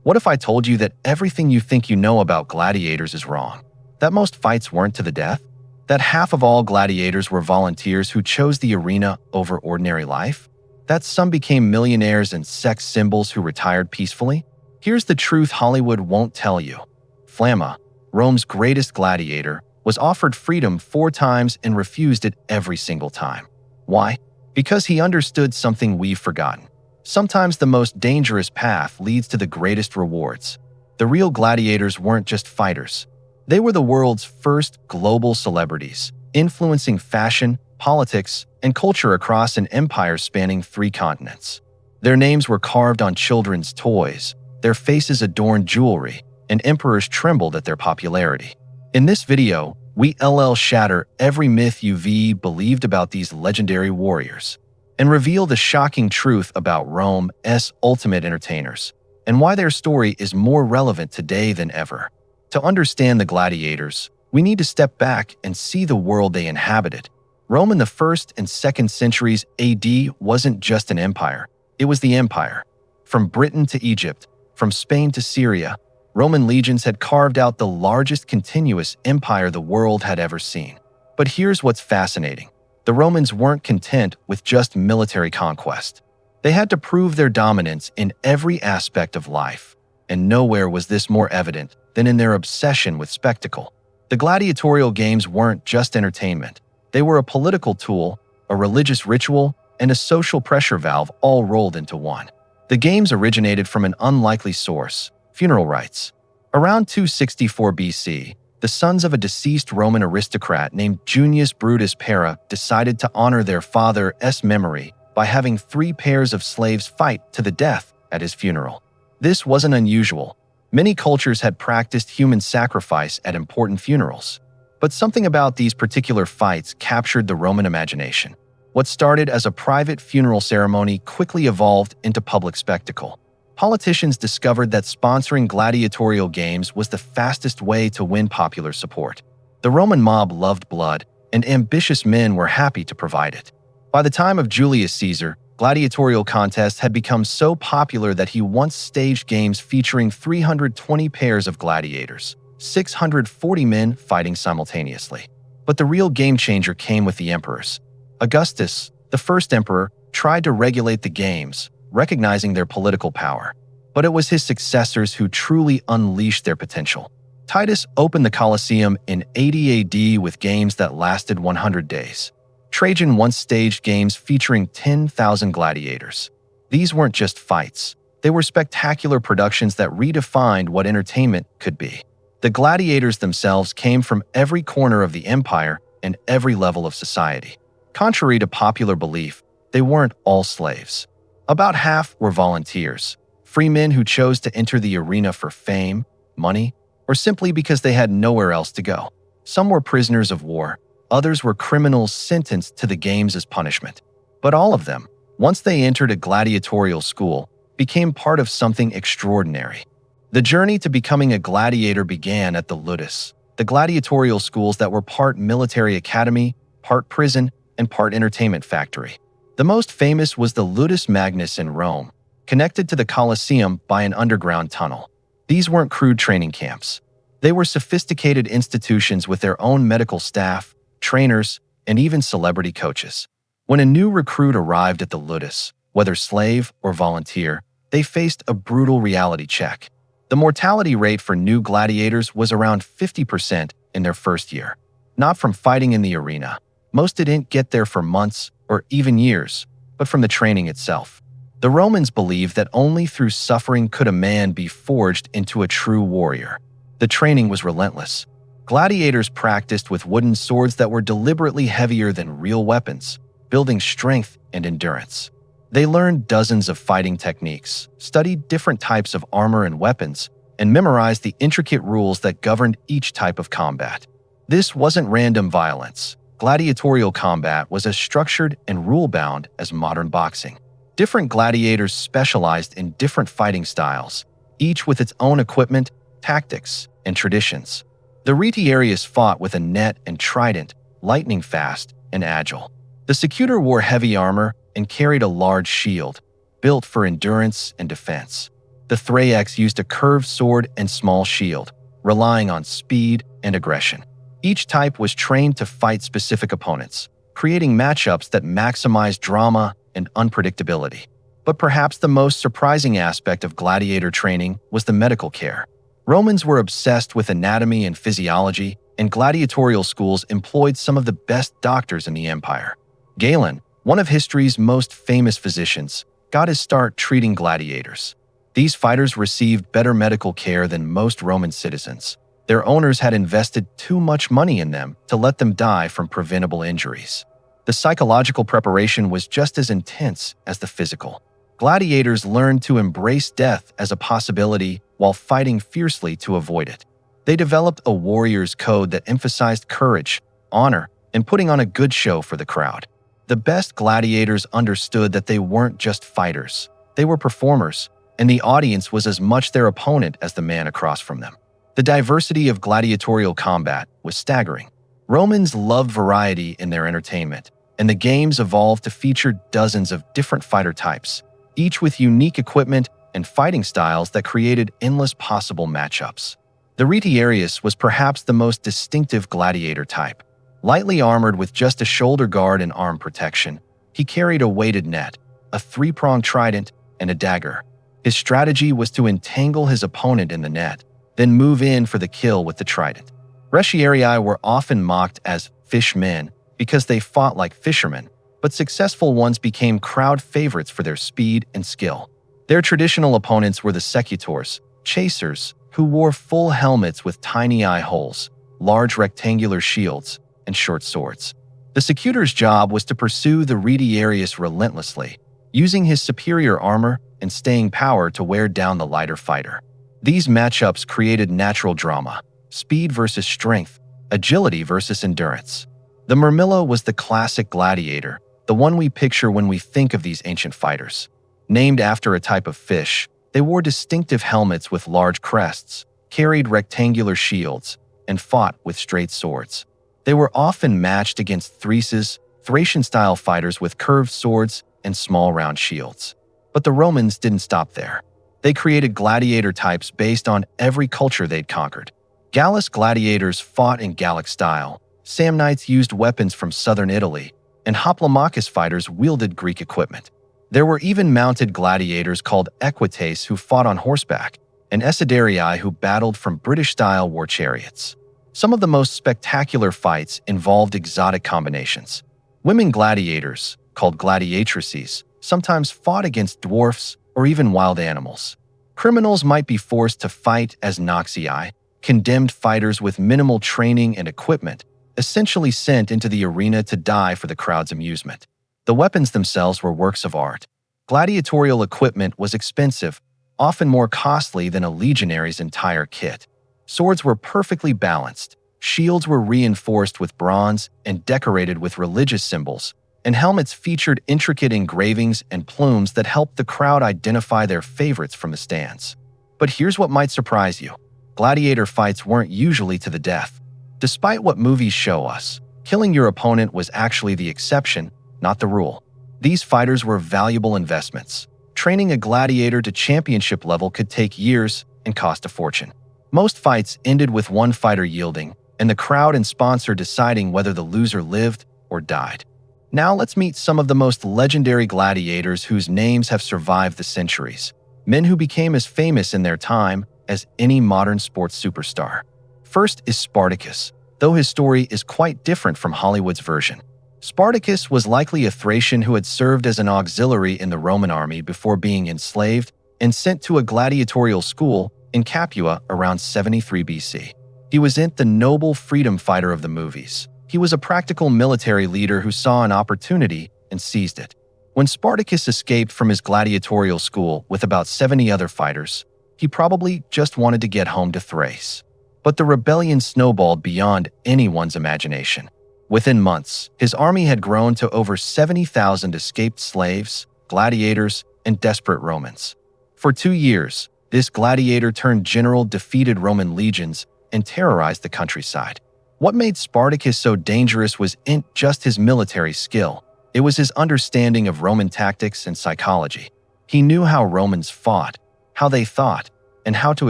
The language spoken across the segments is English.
What if I told you that everything you think you know about gladiators is wrong? That most fights weren't to the death? That half of all gladiators were volunteers who chose the arena over ordinary life? That some became millionaires and sex symbols who retired peacefully? Here's the truth Hollywood won't tell you. Flamma, Rome's greatest gladiator, was offered freedom 4 times and refused it every single time. Why? Because he understood something we've forgotten. Sometimes the most dangerous path leads to the greatest rewards. The real gladiators weren't just fighters. They were the world's first global celebrities, influencing fashion, politics, and culture across an empire spanning 3 continents. Their names were carved on children's toys, their faces adorned jewelry, and emperors trembled at their popularity. In this video, we shatter every myth you've believed about these legendary warriors, and reveal the shocking truth about Rome's ultimate entertainers, and why their story is more relevant today than ever. To understand the gladiators, we need to step back and see the world they inhabited. Rome in the 1st and 2nd centuries AD wasn't just an empire, it was the empire. From Britain to Egypt, from Spain to Syria, Roman legions had carved out the largest continuous empire the world had ever seen. But here's what's fascinating. The Romans weren't content with just military conquest. They had to prove their dominance in every aspect of life, and nowhere was this more evident than in their obsession with spectacle. The gladiatorial games weren't just entertainment. They were a political tool, a religious ritual, and a social pressure valve all rolled into one. The games originated from an unlikely source: funeral rites. Around 264 BC, the sons of a deceased Roman aristocrat named Junius Brutus Para decided to honor their father's memory by having 3 pairs of slaves fight to the death at his funeral. This wasn't unusual. Many cultures had practiced human sacrifice at important funerals. But something about these particular fights captured the Roman imagination. What started as a private funeral ceremony quickly evolved into public spectacle. Politicians discovered that sponsoring gladiatorial games was the fastest way to win popular support. The Roman mob loved blood, and ambitious men were happy to provide it. By the time of Julius Caesar, gladiatorial contests had become so popular that he once staged games featuring 320 pairs of gladiators, 640 men fighting simultaneously. But the real game changer came with the emperors. Augustus, the first emperor, tried to regulate the games, recognizing their political power. But it was his successors who truly unleashed their potential. Titus opened the Colosseum in 80 AD with games that lasted 100 days. Trajan once staged games featuring 10,000 gladiators. These weren't just fights. They were spectacular productions that redefined what entertainment could be. The gladiators themselves came from every corner of the empire and every level of society. Contrary to popular belief, they weren't all slaves. About half were volunteers, free men who chose to enter the arena for fame, money, or simply because they had nowhere else to go. Some were prisoners of war, others were criminals sentenced to the games as punishment. But all of them, once they entered a gladiatorial school, became part of something extraordinary. The journey to becoming a gladiator began at the Ludus, the gladiatorial schools that were part military academy, part prison, and part entertainment factory. The most famous was the Ludus Magnus in Rome, connected to the Colosseum by an underground tunnel. These weren't crude training camps. They were sophisticated institutions with their own medical staff, trainers, and even celebrity coaches. When a new recruit arrived at the Ludus, whether slave or volunteer, they faced a brutal reality check. The mortality rate for new gladiators was around 50% in their first year. Not from fighting in the arena. Most didn't get there for months or even years, but from the training itself. The Romans believed that only through suffering could a man be forged into a true warrior. The training was relentless. Gladiators practiced with wooden swords that were deliberately heavier than real weapons, building strength and endurance. They learned dozens of fighting techniques, studied different types of armor and weapons, and memorized the intricate rules that governed each type of combat. This wasn't random violence. Gladiatorial combat was as structured and rule-bound as modern boxing. Different gladiators specialized in different fighting styles, each with its own equipment, tactics, and traditions. The retiarius fought with a net and trident, lightning fast and agile. The secutor wore heavy armor and carried a large shield, built for endurance and defense. The Thraex used a curved sword and small shield, relying on speed and aggression. Each type was trained to fight specific opponents, creating matchups that maximize drama and unpredictability. But perhaps the most surprising aspect of gladiator training was the medical care. Romans were obsessed with anatomy and physiology, and gladiatorial schools employed some of the best doctors in the empire. Galen, one of history's most famous physicians, got his start treating gladiators. These fighters received better medical care than most Roman citizens. Their owners had invested too much money in them to let them die from preventable injuries. The psychological preparation was just as intense as the physical. Gladiators learned to embrace death as a possibility while fighting fiercely to avoid it. They developed a warrior's code that emphasized courage, honor, and putting on a good show for the crowd. The best gladiators understood that they weren't just fighters. They were performers, and the audience was as much their opponent as the man across from them. The diversity of gladiatorial combat was staggering. Romans loved variety in their entertainment, and the games evolved to feature dozens of different fighter types, each with unique equipment and fighting styles that created endless possible matchups. The retiarius was perhaps the most distinctive gladiator type. Lightly armored with just a shoulder guard and arm protection, he carried a weighted net, a three-pronged trident, and a dagger. His strategy was to entangle his opponent in the net, then move in for the kill with the trident. Retiarii were often mocked as fishmen because they fought like fishermen, but successful ones became crowd favorites for their speed and skill. Their traditional opponents were the secutors, chasers, who wore full helmets with tiny eye holes, large rectangular shields, and short swords. The secutor's job was to pursue the retiarius relentlessly, using his superior armor and staying power to wear down the lighter fighter. These matchups created natural drama, speed versus strength, agility versus endurance. The myrmilla was the classic gladiator, the one we picture when we think of these ancient fighters. Named after a type of fish, they wore distinctive helmets with large crests, carried rectangular shields, and fought with straight swords. They were often matched against Thraces, Thracian-style fighters with curved swords and small round shields. But the Romans didn't stop there. They created gladiator types based on every culture they'd conquered. Gallus gladiators fought in Gallic style, Samnites used weapons from southern Italy, and Hoplomachus fighters wielded Greek equipment. There were even mounted gladiators called equites who fought on horseback, and Essiderii who battled from British-style war chariots. Some of the most spectacular fights involved exotic combinations. Women gladiators, called gladiatrices, sometimes fought against dwarfs or even wild animals. Criminals might be forced to fight as Noxii, condemned fighters with minimal training and equipment, essentially sent into the arena to die for the crowd's amusement. The weapons themselves were works of art. Gladiatorial equipment was expensive, often more costly than a legionary's entire kit. Swords were perfectly balanced, shields were reinforced with bronze and decorated with religious symbols, and helmets featured intricate engravings and plumes that helped the crowd identify their favorites from the stands. But here's what might surprise you. Gladiator fights weren't usually to the death. Despite what movies show us, killing your opponent was actually the exception, not the rule. These fighters were valuable investments. Training a gladiator to championship level could take years and cost a fortune. Most fights ended with one fighter yielding, and the crowd and sponsor deciding whether the loser lived or died. Now let's meet some of the most legendary gladiators whose names have survived the centuries, men who became as famous in their time as any modern sports superstar. First is Spartacus, though his story is quite different from Hollywood's version. Spartacus was likely a Thracian who had served as an auxiliary in the Roman army before being enslaved and sent to a gladiatorial school in Capua around 73 BC. He wasn't the noble freedom fighter of the movies. He was a practical military leader who saw an opportunity and seized it. When Spartacus escaped from his gladiatorial school with about 70 other fighters, he probably just wanted to get home to Thrace. But the rebellion snowballed beyond anyone's imagination. Within months, his army had grown to over 70,000 escaped slaves, gladiators, and desperate Romans. For 2 years, this gladiator-turned-general defeated Roman legions and terrorized the countryside. What made Spartacus so dangerous wasn't just his military skill. It was his understanding of Roman tactics and psychology. He knew how Romans fought, how they thought, and how to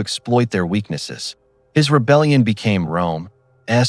exploit their weaknesses. His rebellion became Rome's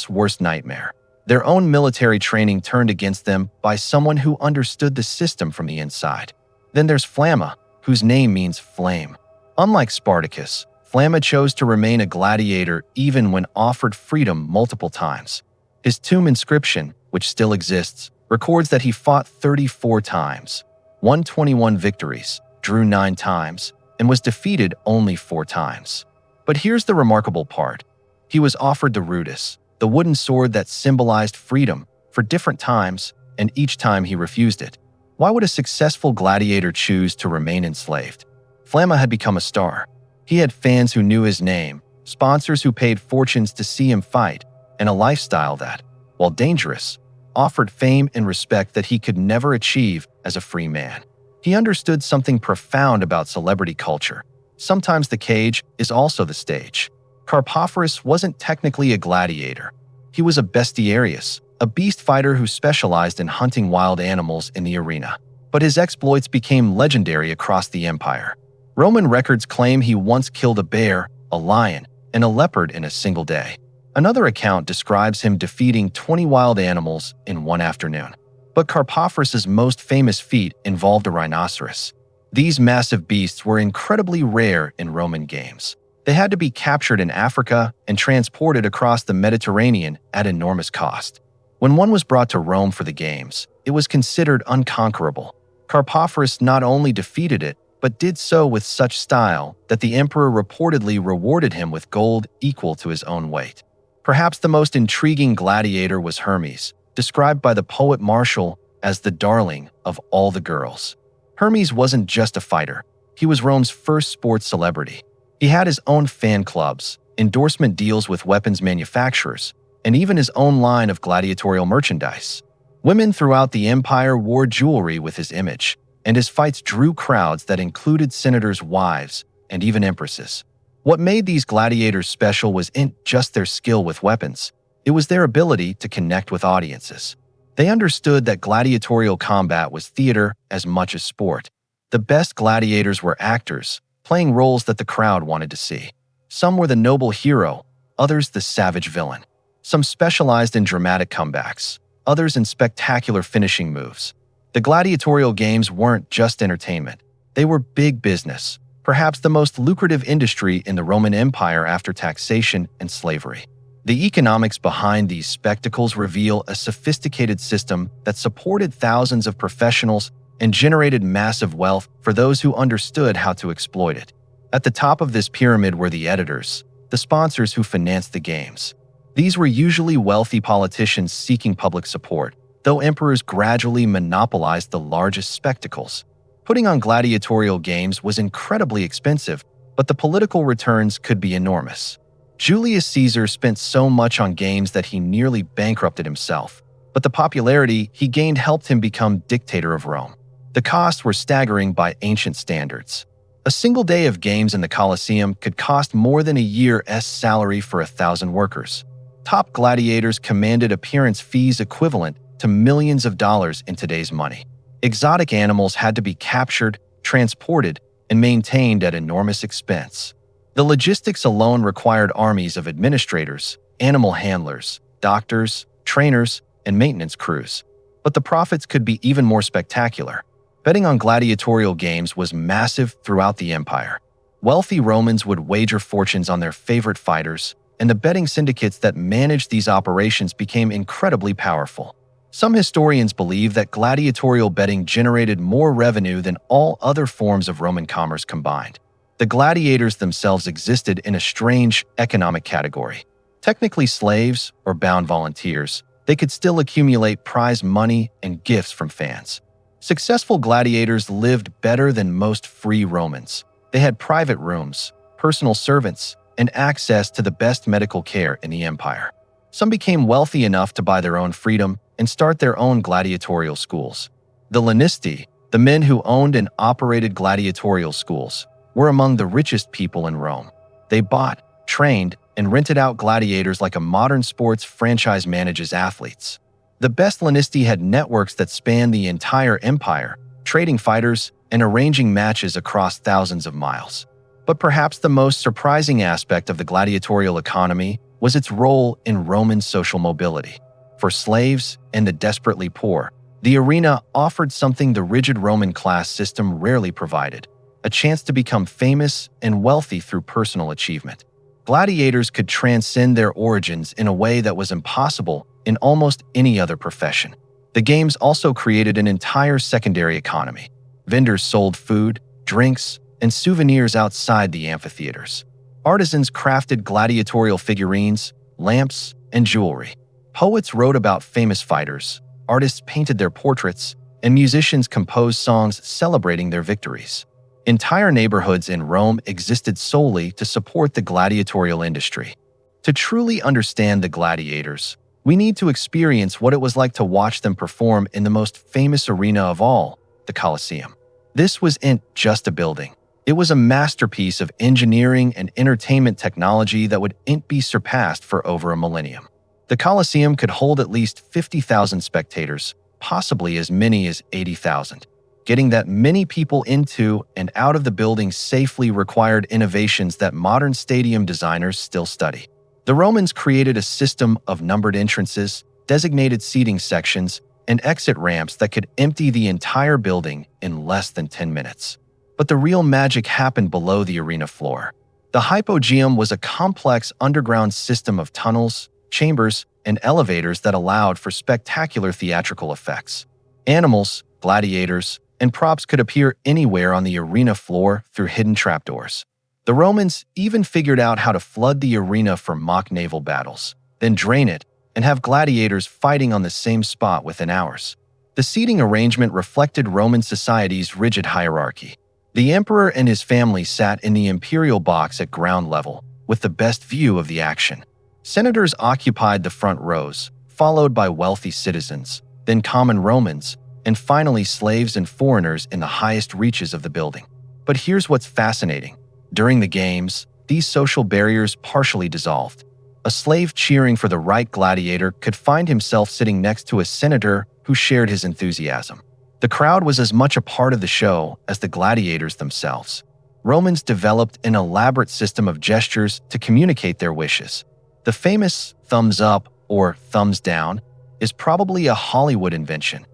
worst nightmare. Their own military training turned against them by someone who understood the system from the inside. Then there's Flamma, whose name means flame. Unlike Spartacus, Flamma chose to remain a gladiator even when offered freedom multiple times. His tomb inscription, which still exists, records that he fought 34 times, won 21 victories, drew 9 times, and was defeated only 4 times. But here's the remarkable part. He was offered the rudis, the wooden sword that symbolized freedom, for different times, and each time he refused it. Why would a successful gladiator choose to remain enslaved? Flamma had become a star. He had fans who knew his name, sponsors who paid fortunes to see him fight, and a lifestyle that, while dangerous, offered fame and respect that he could never achieve as a free man. He understood something profound about celebrity culture. Sometimes the cage is also the stage. Carpophorus wasn't technically a gladiator. He was a bestiarius, a beast fighter who specialized in hunting wild animals in the arena. But his exploits became legendary across the empire. Roman records claim he once killed a bear, a lion, and a leopard in a single day. Another account describes him defeating 20 wild animals in one afternoon. But Carpophorus's most famous feat involved a rhinoceros. These massive beasts were incredibly rare in Roman games. They had to be captured in Africa and transported across the Mediterranean at enormous cost. When one was brought to Rome for the games, it was considered unconquerable. Carpophorus not only defeated it, but did so with such style that the emperor reportedly rewarded him with gold equal to his own weight. Perhaps the most intriguing gladiator was Hermes, described by the poet Martial as the darling of all the girls. Hermes wasn't just a fighter. He was Rome's first sports celebrity. He had his own fan clubs, endorsement deals with weapons manufacturers, and even his own line of gladiatorial merchandise. Women throughout the empire wore jewelry with his image, and his fights drew crowds that included senators' wives and even empresses. What made these gladiators special wasn't just their skill with weapons. It was their ability to connect with audiences. They understood that gladiatorial combat was theater as much as sport. The best gladiators were actors, playing roles that the crowd wanted to see. Some were the noble hero, others the savage villain. Some specialized in dramatic comebacks, others in spectacular finishing moves. The gladiatorial games weren't just entertainment. They were big business, perhaps the most lucrative industry in the Roman Empire after taxation and slavery. The economics behind these spectacles reveal a sophisticated system that supported thousands of professionals and generated massive wealth for those who understood how to exploit it. At the top of this pyramid were the editors, the sponsors who financed the games. These were usually wealthy politicians seeking public support, though emperors gradually monopolized the largest spectacles. Putting on gladiatorial games was incredibly expensive, but the political returns could be enormous. Julius Caesar spent so much on games that he nearly bankrupted himself, but the popularity he gained helped him become dictator of Rome. The costs were staggering by ancient standards. A single day of games in the Colosseum could cost more than a year's salary for 1,000 workers. Top gladiators commanded appearance fees equivalent to millions of dollars in today's money. Exotic animals had to be captured, transported, and maintained at enormous expense. The logistics alone required armies of administrators, animal handlers, doctors, trainers, and maintenance crews. But the profits could be even more spectacular. Betting on gladiatorial games was massive throughout the empire. Wealthy Romans would wager fortunes on their favorite fighters, and the betting syndicates that managed these operations became incredibly powerful. Some historians believe that gladiatorial betting generated more revenue than all other forms of Roman commerce combined. The gladiators themselves existed in a strange economic category. Technically slaves or bound volunteers, they could still accumulate prize money and gifts from fans. Successful gladiators lived better than most free Romans. They had private rooms, personal servants, and access to the best medical care in the empire. Some became wealthy enough to buy their own freedom and start their own gladiatorial schools. The Lanisti, the men who owned and operated gladiatorial schools, were among the richest people in Rome. They bought, trained, and rented out gladiators like a modern sports franchise manages athletes. The best Lanisti had networks that spanned the entire empire, trading fighters and arranging matches across thousands of miles. But perhaps the most surprising aspect of the gladiatorial economy was its role in Roman social mobility. For slaves and the desperately poor, the arena offered something the rigid Roman class system rarely provided: a chance to become famous and wealthy through personal achievement. Gladiators could transcend their origins in a way that was impossible in almost any other profession. The games also created an entire secondary economy. Vendors sold food, drinks, and souvenirs outside the amphitheaters. Artisans crafted gladiatorial figurines, lamps, and jewelry. Poets wrote about famous fighters, artists painted their portraits, and musicians composed songs celebrating their victories. Entire neighborhoods in Rome existed solely to support the gladiatorial industry. To truly understand the gladiators, we need to experience what it was like to watch them perform in the most famous arena of all, the Colosseum. This wasn't just a building. It was a masterpiece of engineering and entertainment technology that wouldn't be surpassed for over a millennium. The Colosseum could hold at least 50,000 spectators, possibly as many as 80,000. Getting that many people into and out of the building safely required innovations that modern stadium designers still study. The Romans created a system of numbered entrances, designated seating sections, and exit ramps that could empty the entire building in less than 10 minutes. But the real magic happened below the arena floor. The hypogeum was a complex underground system of tunnels, chambers, and elevators that allowed for spectacular theatrical effects. Animals, gladiators, and props could appear anywhere on the arena floor through hidden trapdoors. The Romans even figured out how to flood the arena for mock naval battles, then drain it and have gladiators fighting on the same spot within hours. The seating arrangement reflected Roman society's rigid hierarchy. The emperor and his family sat in the imperial box at ground level, with the best view of the action. Senators occupied the front rows, followed by wealthy citizens, then common Romans, and finally slaves and foreigners in the highest reaches of the building. But here's what's fascinating. During the games, these social barriers partially dissolved. A slave cheering for the right gladiator could find himself sitting next to a senator who shared his enthusiasm. The crowd was as much a part of the show as the gladiators themselves. Romans developed an elaborate system of gestures to communicate their wishes. The famous thumbs up or thumbs down is probably a Hollywood invention.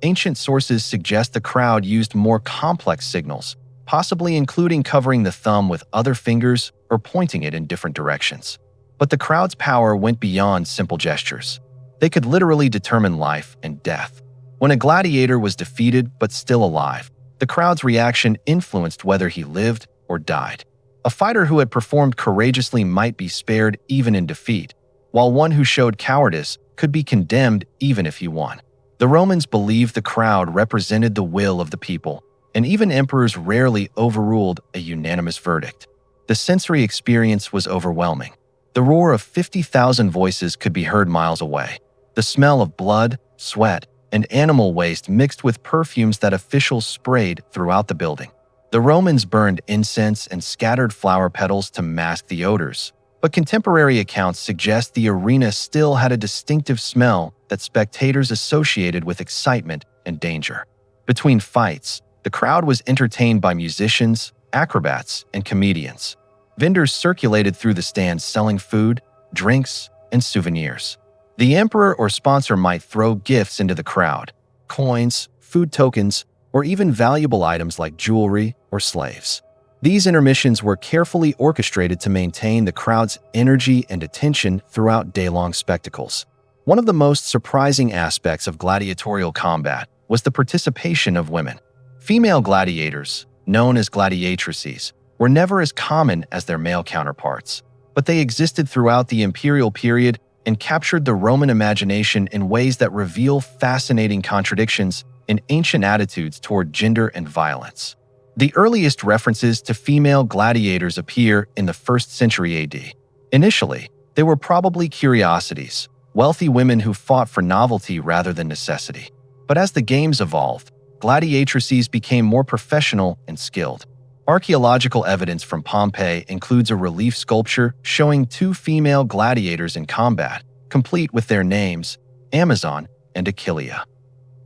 Ancient sources suggest the crowd used more complex signals, possibly including covering the thumb with other fingers or pointing it in different directions. But the crowd's power went beyond simple gestures. They could literally determine life and death. When a gladiator was defeated but still alive, the crowd's reaction influenced whether he lived or died. A fighter who had performed courageously might be spared even in defeat, while one who showed cowardice could be condemned even if he won. The Romans believed the crowd represented the will of the people, and even emperors rarely overruled a unanimous verdict. The sensory experience was overwhelming. The roar of 50,000 voices could be heard miles away. The smell of blood, sweat, and animal waste mixed with perfumes that officials sprayed throughout the building. The Romans burned incense and scattered flower petals to mask the odors, but contemporary accounts suggest the arena still had a distinctive smell that spectators associated with excitement and danger. Between fights, the crowd was entertained by musicians, acrobats, and comedians. Vendors circulated through the stands selling food, drinks, and souvenirs. The emperor or sponsor might throw gifts into the crowd: coins, food tokens, or even valuable items like jewelry or slaves. These intermissions were carefully orchestrated to maintain the crowd's energy and attention throughout day-long spectacles. One of the most surprising aspects of gladiatorial combat was the participation of women. Female gladiators, known as gladiatrices, were never as common as their male counterparts, but they existed throughout the imperial period and captured the Roman imagination in ways that reveal fascinating contradictions in ancient attitudes toward gender and violence. The earliest references to female gladiators appear in the 1st century AD. Initially, they were probably curiosities, wealthy women who fought for novelty rather than necessity. But as the games evolved, gladiatrices became more professional and skilled. Archaeological evidence from Pompeii includes a relief sculpture showing 2 female gladiators in combat, complete with their names, Amazon and Achillea.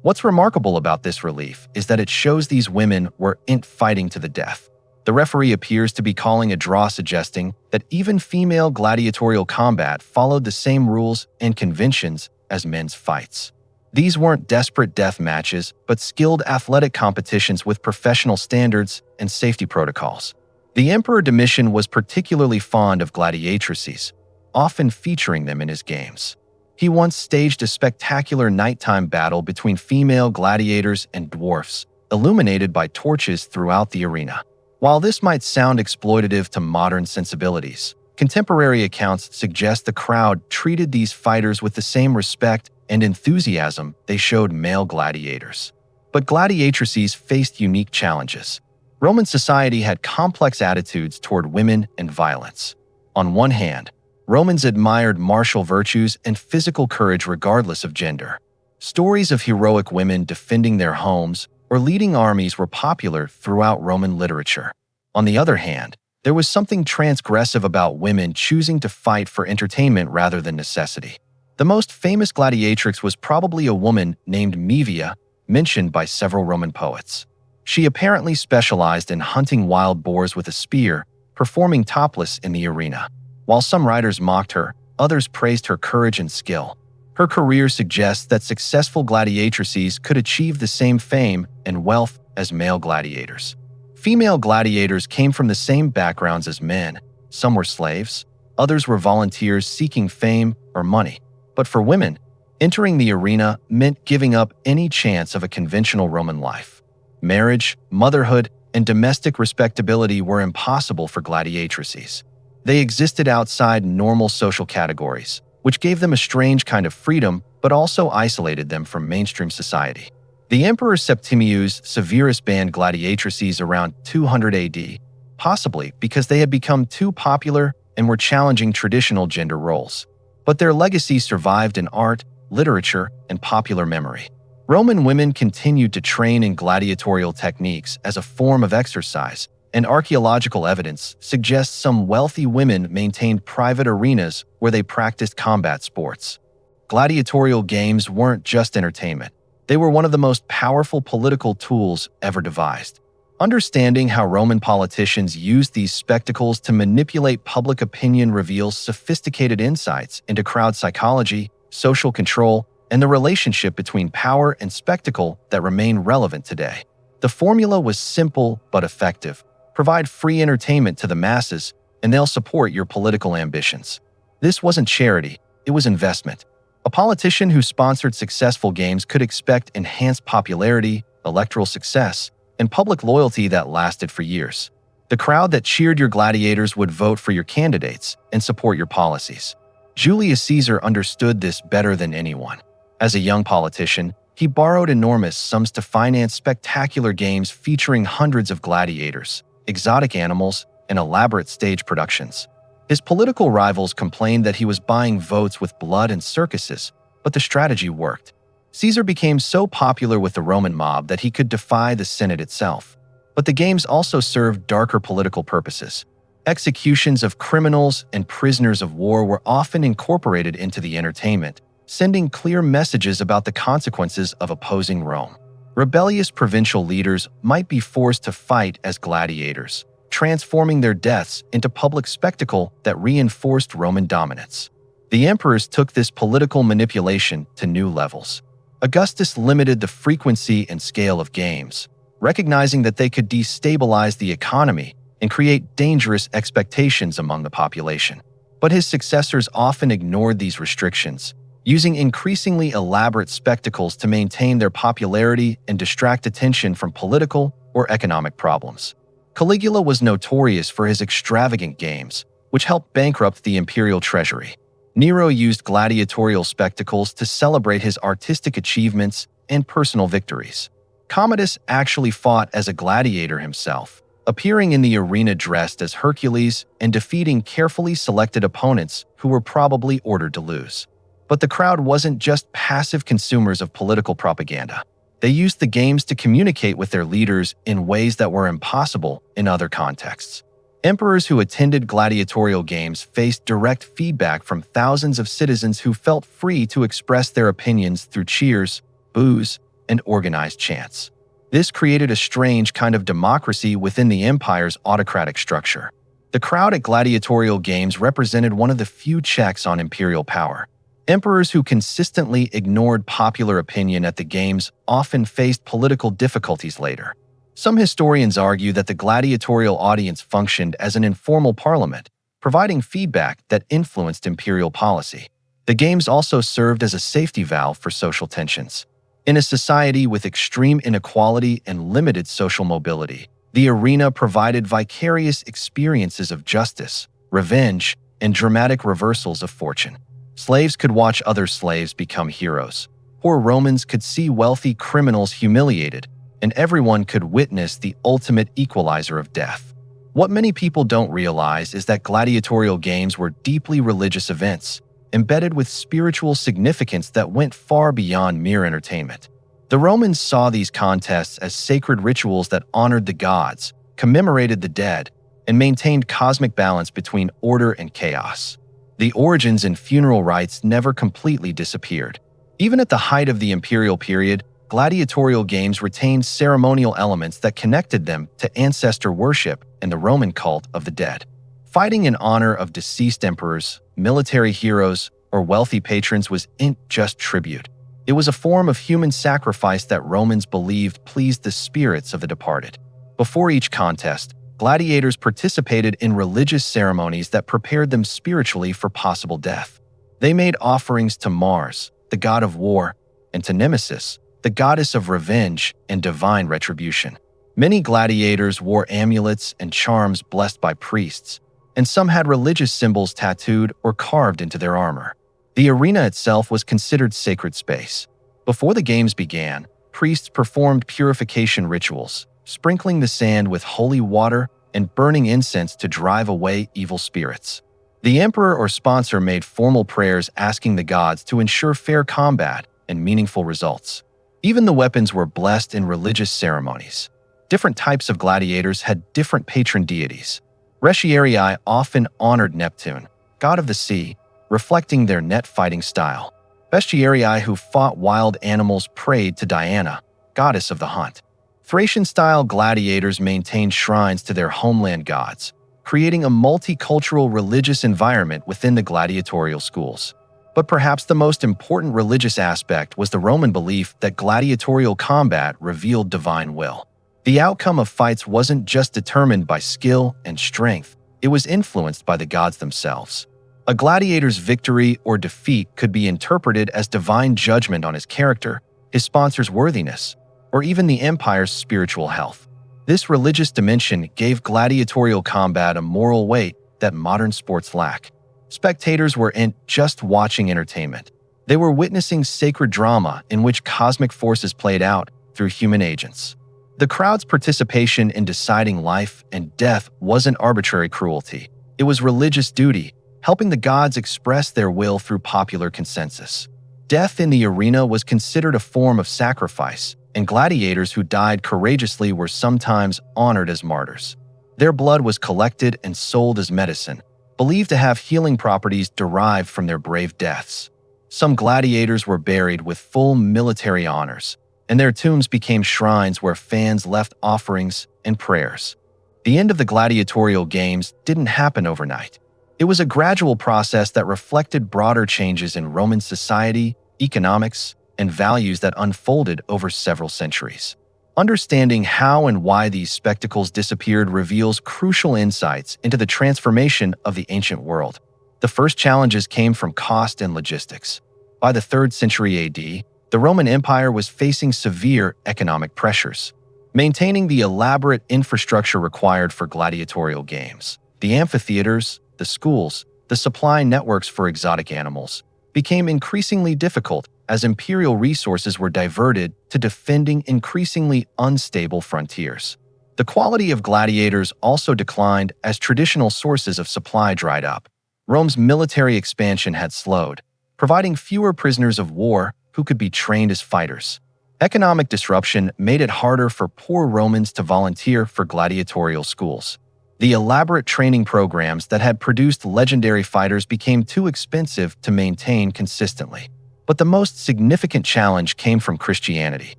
What's remarkable about this relief is that it shows these women weren't fighting to the death. The referee appears to be calling a draw, suggesting that even female gladiatorial combat followed the same rules and conventions as men's fights. These weren't desperate death matches, but skilled athletic competitions with professional standards and safety protocols. The Emperor Domitian was particularly fond of gladiatrices, often featuring them in his games. He once staged a spectacular nighttime battle between female gladiators and dwarfs, illuminated by torches throughout the arena. While this might sound exploitative to modern sensibilities, contemporary accounts suggest the crowd treated these fighters with the same respect and enthusiasm they showed male gladiators. But gladiatrices faced unique challenges. Roman society had complex attitudes toward women and violence. On one hand, Romans admired martial virtues and physical courage regardless of gender. Stories of heroic women defending their homes or leading armies were popular throughout Roman literature. On the other hand, there was something transgressive about women choosing to fight for entertainment rather than necessity. The most famous gladiatrix was probably a woman named Mevia, mentioned by several Roman poets. She apparently specialized in hunting wild boars with a spear, performing topless in the arena. While some writers mocked her, others praised her courage and skill. Her career suggests that successful gladiatrices could achieve the same fame and wealth as male gladiators. Female gladiators came from the same backgrounds as men. Some were slaves, others were volunteers seeking fame or money. But for women, entering the arena meant giving up any chance of a conventional Roman life. Marriage, motherhood, and domestic respectability were impossible for gladiatrices. They existed outside normal social categories, which gave them a strange kind of freedom but also isolated them from mainstream society. The Emperor Septimius Severus banned gladiatrices around 200 AD, possibly because they had become too popular and were challenging traditional gender roles. But their legacy survived in art, literature, and popular memory. Roman women continued to train in gladiatorial techniques as a form of exercise, and archaeological evidence suggests some wealthy women maintained private arenas where they practiced combat sports. Gladiatorial games weren't just entertainment. They were one of the most powerful political tools ever devised. Understanding how Roman politicians used these spectacles to manipulate public opinion reveals sophisticated insights into crowd psychology, social control, and the relationship between power and spectacle that remain relevant today. The formula was simple but effective. Provide free entertainment to the masses, and they'll support your political ambitions. This wasn't charity, it was investment. A politician who sponsored successful games could expect enhanced popularity, electoral success, and public loyalty that lasted for years. The crowd that cheered your gladiators would vote for your candidates and support your policies. Julius Caesar understood this better than anyone. As a young politician, he borrowed enormous sums to finance spectacular games featuring hundreds of gladiators, exotic animals, and elaborate stage productions. His political rivals complained that he was buying votes with blood and circuses, but the strategy worked. Caesar became so popular with the Roman mob that he could defy the Senate itself. But the games also served darker political purposes. Executions of criminals and prisoners of war were often incorporated into the entertainment, sending clear messages about the consequences of opposing Rome. Rebellious provincial leaders might be forced to fight as gladiators, transforming their deaths into public spectacle that reinforced Roman dominance. The emperors took this political manipulation to new levels. Augustus limited the frequency and scale of games, recognizing that they could destabilize the economy and create dangerous expectations among the population. But his successors often ignored these restrictions, using increasingly elaborate spectacles to maintain their popularity and distract attention from political or economic problems. Caligula was notorious for his extravagant games, which helped bankrupt the imperial treasury. Nero used gladiatorial spectacles to celebrate his artistic achievements and personal victories. Commodus actually fought as a gladiator himself, appearing in the arena dressed as Hercules and defeating carefully selected opponents who were probably ordered to lose. But the crowd wasn't just passive consumers of political propaganda. They used the games to communicate with their leaders in ways that were impossible in other contexts. Emperors who attended gladiatorial games faced direct feedback from thousands of citizens who felt free to express their opinions through cheers, boos, and organized chants. This created a strange kind of democracy within the empire's autocratic structure. The crowd at gladiatorial games represented one of the few checks on imperial power. Emperors who consistently ignored popular opinion at the games often faced political difficulties later. Some historians argue that the gladiatorial audience functioned as an informal parliament, providing feedback that influenced imperial policy. The games also served as a safety valve for social tensions. In a society with extreme inequality and limited social mobility, the arena provided vicarious experiences of justice, revenge, and dramatic reversals of fortune. Slaves could watch other slaves become heroes. Poor Romans could see wealthy criminals humiliated, and everyone could witness the ultimate equalizer of death. What many people don't realize is that gladiatorial games were deeply religious events, embedded with spiritual significance that went far beyond mere entertainment. The Romans saw these contests as sacred rituals that honored the gods, commemorated the dead, and maintained cosmic balance between order and chaos. The origins and funeral rites never completely disappeared. Even at the height of the imperial period, gladiatorial games retained ceremonial elements that connected them to ancestor worship and the Roman cult of the dead. Fighting in honor of deceased emperors, military heroes, or wealthy patrons wasn't just tribute. It was a form of human sacrifice that Romans believed pleased the spirits of the departed. Before each contest, gladiators participated in religious ceremonies that prepared them spiritually for possible death. They made offerings to Mars, the god of war, and to Nemesis, the goddess of revenge and divine retribution. Many gladiators wore amulets and charms blessed by priests, and some had religious symbols tattooed or carved into their armor. The arena itself was considered sacred space. Before the games began, priests performed purification rituals, sprinkling the sand with holy water and burning incense to drive away evil spirits. The emperor or sponsor made formal prayers asking the gods to ensure fair combat and meaningful results. Even the weapons were blessed in religious ceremonies. Different types of gladiators had different patron deities. Retiarii often honored Neptune, god of the sea, reflecting their net-fighting style. Bestiarii who fought wild animals prayed to Diana, goddess of the hunt. Thracian-style gladiators maintained shrines to their homeland gods, creating a multicultural religious environment within the gladiatorial schools. But perhaps the most important religious aspect was the Roman belief that gladiatorial combat revealed divine will. The outcome of fights wasn't just determined by skill and strength, it was influenced by the gods themselves. A gladiator's victory or defeat could be interpreted as divine judgment on his character, his sponsor's worthiness, or even the empire's spiritual health. This religious dimension gave gladiatorial combat a moral weight that modern sports lack. Spectators weren't just watching entertainment. They were witnessing sacred drama in which cosmic forces played out through human agents. The crowd's participation in deciding life and death wasn't arbitrary cruelty. It was religious duty, helping the gods express their will through popular consensus. Death in the arena was considered a form of sacrifice, and gladiators who died courageously were sometimes honored as martyrs. Their blood was collected and sold as medicine, believed to have healing properties derived from their brave deaths. Some gladiators were buried with full military honors, and their tombs became shrines where fans left offerings and prayers. The end of the gladiatorial games didn't happen overnight. It was a gradual process that reflected broader changes in Roman society, economics, and values that unfolded over several centuries. Understanding how and why these spectacles disappeared reveals crucial insights into the transformation of the ancient world. The first challenges came from cost and logistics. By the 3rd century AD, the Roman Empire was facing severe economic pressures. Maintaining the elaborate infrastructure required for gladiatorial games, the amphitheaters, the schools, the supply networks for exotic animals, became increasingly difficult as imperial resources were diverted to defending increasingly unstable frontiers. The quality of gladiators also declined as traditional sources of supply dried up. Rome's military expansion had slowed, providing fewer prisoners of war who could be trained as fighters. Economic disruption made it harder for poor Romans to volunteer for gladiatorial schools. The elaborate training programs that had produced legendary fighters became too expensive to maintain consistently. But the most significant challenge came from Christianity.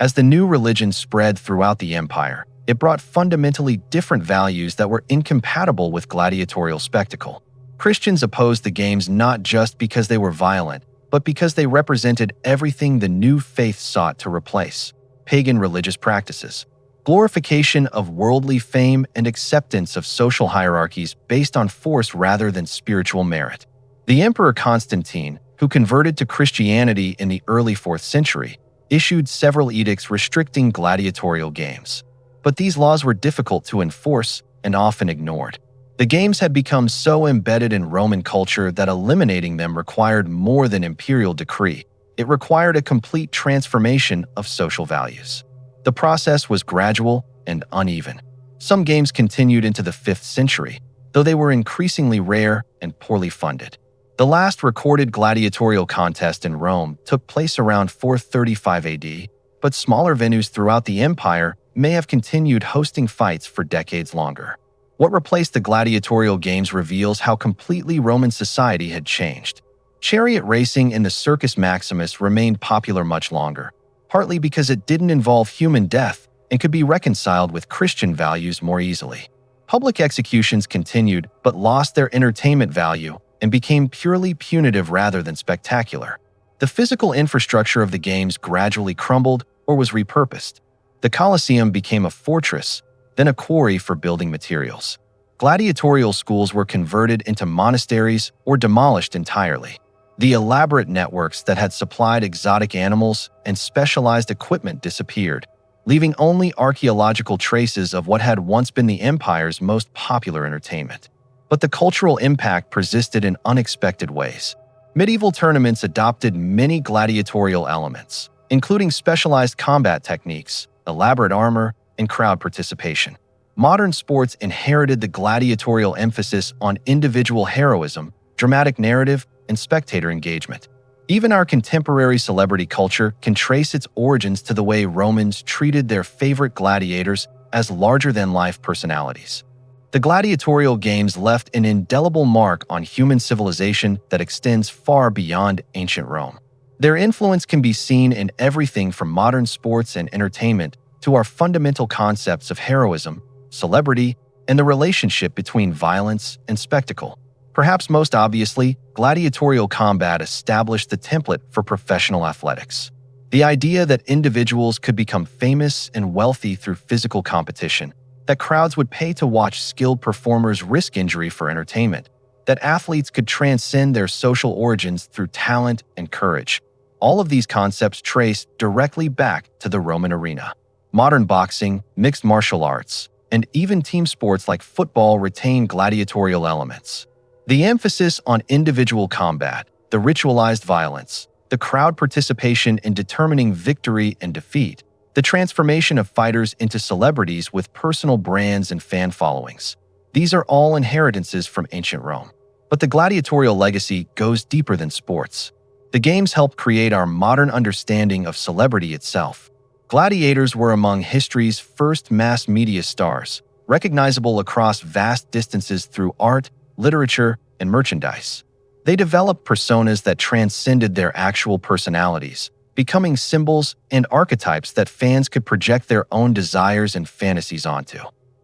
As the new religion spread throughout the empire, it brought fundamentally different values that were incompatible with gladiatorial spectacle. Christians opposed the games not just because they were violent, but because they represented everything the new faith sought to replace: pagan religious practices, glorification of worldly fame, and acceptance of social hierarchies based on force rather than spiritual merit. The Emperor Constantine, who converted to Christianity in the early 4th century, issued several edicts restricting gladiatorial games. But these laws were difficult to enforce and often ignored. The games had become so embedded in Roman culture that eliminating them required more than imperial decree. It required a complete transformation of social values. The process was gradual and uneven. Some games continued into the 5th century, though they were increasingly rare and poorly funded. The last recorded gladiatorial contest in Rome took place around 435 AD, but smaller venues throughout the empire may have continued hosting fights for decades longer. What replaced the gladiatorial games reveals how completely Roman society had changed. Chariot racing in the Circus Maximus remained popular much longer, partly because it didn't involve human death and could be reconciled with Christian values more easily. Public executions continued but lost their entertainment value and became purely punitive rather than spectacular. The physical infrastructure of the games gradually crumbled or was repurposed. The Colosseum became a fortress, then a quarry for building materials. Gladiatorial schools were converted into monasteries or demolished entirely. The elaborate networks that had supplied exotic animals and specialized equipment disappeared, leaving only archaeological traces of what had once been the empire's most popular entertainment. But the cultural impact persisted in unexpected ways. Medieval tournaments adopted many gladiatorial elements, including specialized combat techniques, elaborate armor, and crowd participation. Modern sports inherited the gladiatorial emphasis on individual heroism, dramatic narrative, and spectator engagement. Even our contemporary celebrity culture can trace its origins to the way Romans treated their favorite gladiators as larger-than-life personalities. The gladiatorial games left an indelible mark on human civilization that extends far beyond ancient Rome. Their influence can be seen in everything from modern sports and entertainment to our fundamental concepts of heroism, celebrity, and the relationship between violence and spectacle. Perhaps most obviously, gladiatorial combat established the template for professional athletics. The idea that individuals could become famous and wealthy through physical competition, that crowds would pay to watch skilled performers risk injury for entertainment, that athletes could transcend their social origins through talent and courage. All of these concepts trace directly back to the Roman arena. Modern boxing, mixed martial arts, and even team sports like football retain gladiatorial elements. The emphasis on individual combat, the ritualized violence, the crowd participation in determining victory and defeat, the transformation of fighters into celebrities with personal brands and fan followings. These are all inheritances from ancient Rome. But the gladiatorial legacy goes deeper than sports. The games helped create our modern understanding of celebrity itself. Gladiators were among history's first mass media stars, recognizable across vast distances through art, literature, and merchandise. They developed personas that transcended their actual personalities, becoming symbols and archetypes that fans could project their own desires and fantasies onto.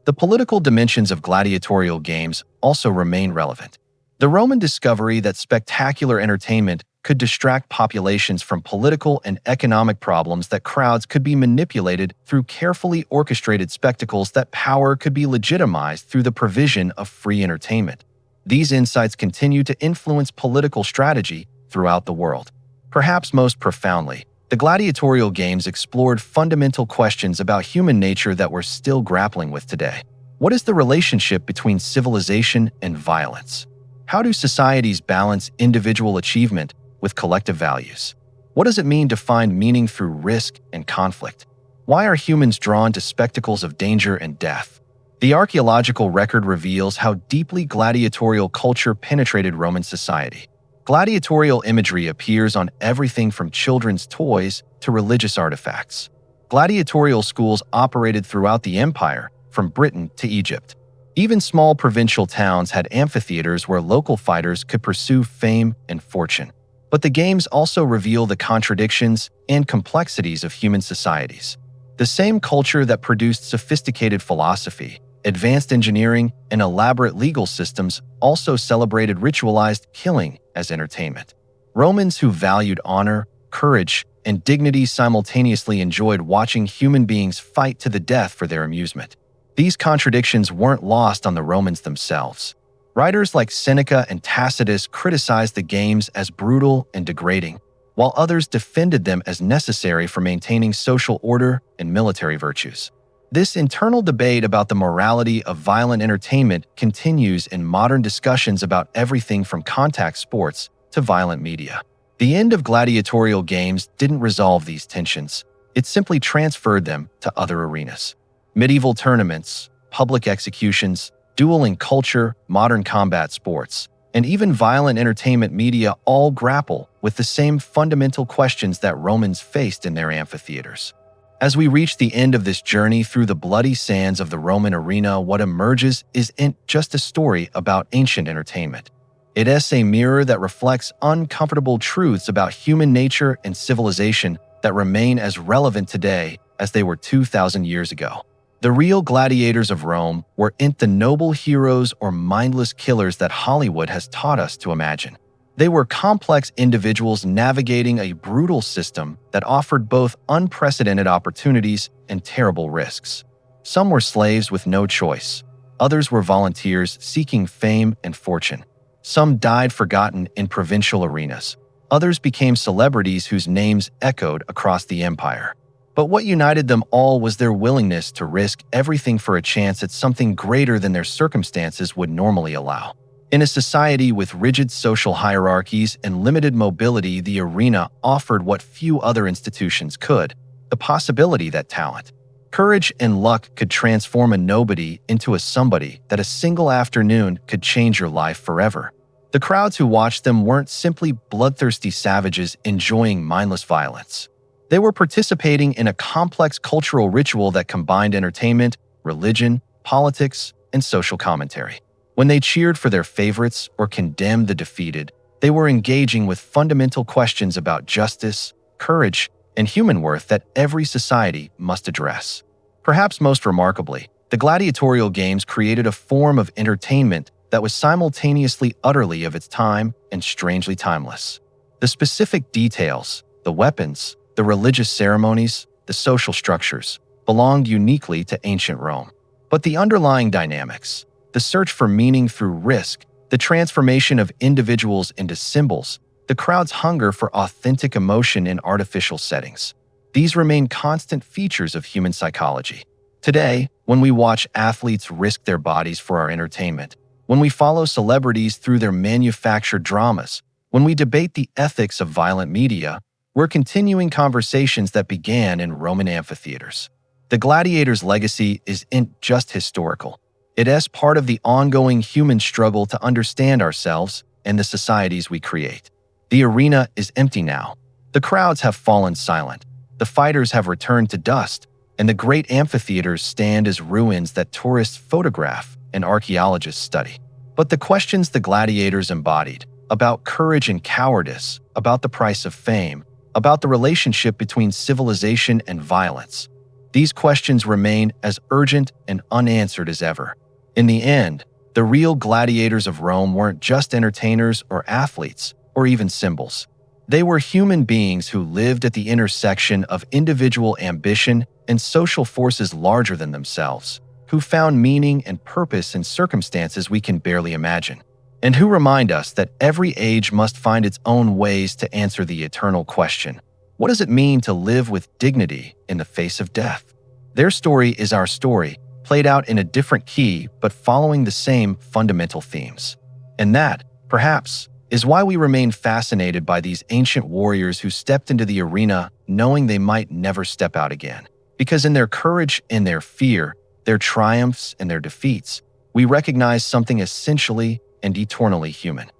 The political dimensions of gladiatorial games also remain relevant. The Roman discovery that spectacular entertainment could distract populations from political and economic problems, that crowds could be manipulated through carefully orchestrated spectacles, that power could be legitimized through the provision of free entertainment. These insights continue to influence political strategy throughout the world. Perhaps most profoundly, the gladiatorial games explored fundamental questions about human nature that we're still grappling with today. What is the relationship between civilization and violence? How do societies balance individual achievement with collective values? What does it mean to find meaning through risk and conflict? Why are humans drawn to spectacles of danger and death? The archaeological record reveals how deeply gladiatorial culture penetrated Roman society. Gladiatorial imagery appears on everything from children's toys to religious artifacts. Gladiatorial schools operated throughout the empire, from Britain to Egypt. Even small provincial towns had amphitheaters where local fighters could pursue fame and fortune. But the games also reveal the contradictions and complexities of human societies. The same culture that produced sophisticated philosophy, advanced engineering, and elaborate legal systems also celebrated ritualized killing as entertainment. Romans who valued honor, courage, and dignity simultaneously enjoyed watching human beings fight to the death for their amusement. These contradictions weren't lost on the Romans themselves. Writers like Seneca and Tacitus criticized the games as brutal and degrading, while others defended them as necessary for maintaining social order and military virtues. This internal debate about the morality of violent entertainment continues in modern discussions about everything from contact sports to violent media. The end of gladiatorial games didn't resolve these tensions. It simply transferred them to other arenas. Medieval tournaments, public executions, dueling culture, modern combat sports, and even violent entertainment media all grapple with the same fundamental questions that Romans faced in their amphitheaters. As we reach the end of this journey through the bloody sands of the Roman arena, what emerges isn't just a story about ancient entertainment. It is a mirror that reflects uncomfortable truths about human nature and civilization that remain as relevant today as they were 2,000 years ago. The real gladiators of Rome weren't the noble heroes or mindless killers that Hollywood has taught us to imagine. They were complex individuals navigating a brutal system that offered both unprecedented opportunities and terrible risks. Some were slaves with no choice. Others were volunteers seeking fame and fortune. Some died forgotten in provincial arenas. Others became celebrities whose names echoed across the empire. But what united them all was their willingness to risk everything for a chance at something greater than their circumstances would normally allow. In a society with rigid social hierarchies and limited mobility, the arena offered what few other institutions could: the possibility that talent, courage, and luck could transform a nobody into a somebody, that a single afternoon could change your life forever. The crowds who watched them weren't simply bloodthirsty savages enjoying mindless violence. They were participating in a complex cultural ritual that combined entertainment, religion, politics, and social commentary. When they cheered for their favorites or condemned the defeated, they were engaging with fundamental questions about justice, courage, and human worth that every society must address. Perhaps most remarkably, the gladiatorial games created a form of entertainment that was simultaneously utterly of its time and strangely timeless. The specific details, the weapons, the religious ceremonies, the social structures, belonged uniquely to ancient Rome. But the underlying dynamics, the search for meaning through risk, the transformation of individuals into symbols, the crowd's hunger for authentic emotion in artificial settings, these remain constant features of human psychology. Today, when we watch athletes risk their bodies for our entertainment, when we follow celebrities through their manufactured dramas, when we debate the ethics of violent media, we're continuing conversations that began in Roman amphitheaters. The gladiators' legacy isn't just historical. It is part of the ongoing human struggle to understand ourselves and the societies we create. The arena is empty now. The crowds have fallen silent. The fighters have returned to dust, and the great amphitheaters stand as ruins that tourists photograph and archaeologists study. But the questions the gladiators embodied, about courage and cowardice, about the price of fame, about the relationship between civilization and violence, these questions remain as urgent and unanswered as ever. In the end, the real gladiators of Rome weren't just entertainers or athletes or even symbols. They were human beings who lived at the intersection of individual ambition and social forces larger than themselves, who found meaning and purpose in circumstances we can barely imagine, and who remind us that every age must find its own ways to answer the eternal question: what does it mean to live with dignity in the face of death? Their story is our story, played out in a different key but following the same fundamental themes. And that, perhaps, is why we remain fascinated by these ancient warriors who stepped into the arena knowing they might never step out again. Because in their courage and their fear, their triumphs and their defeats, we recognize something essentially and eternally human.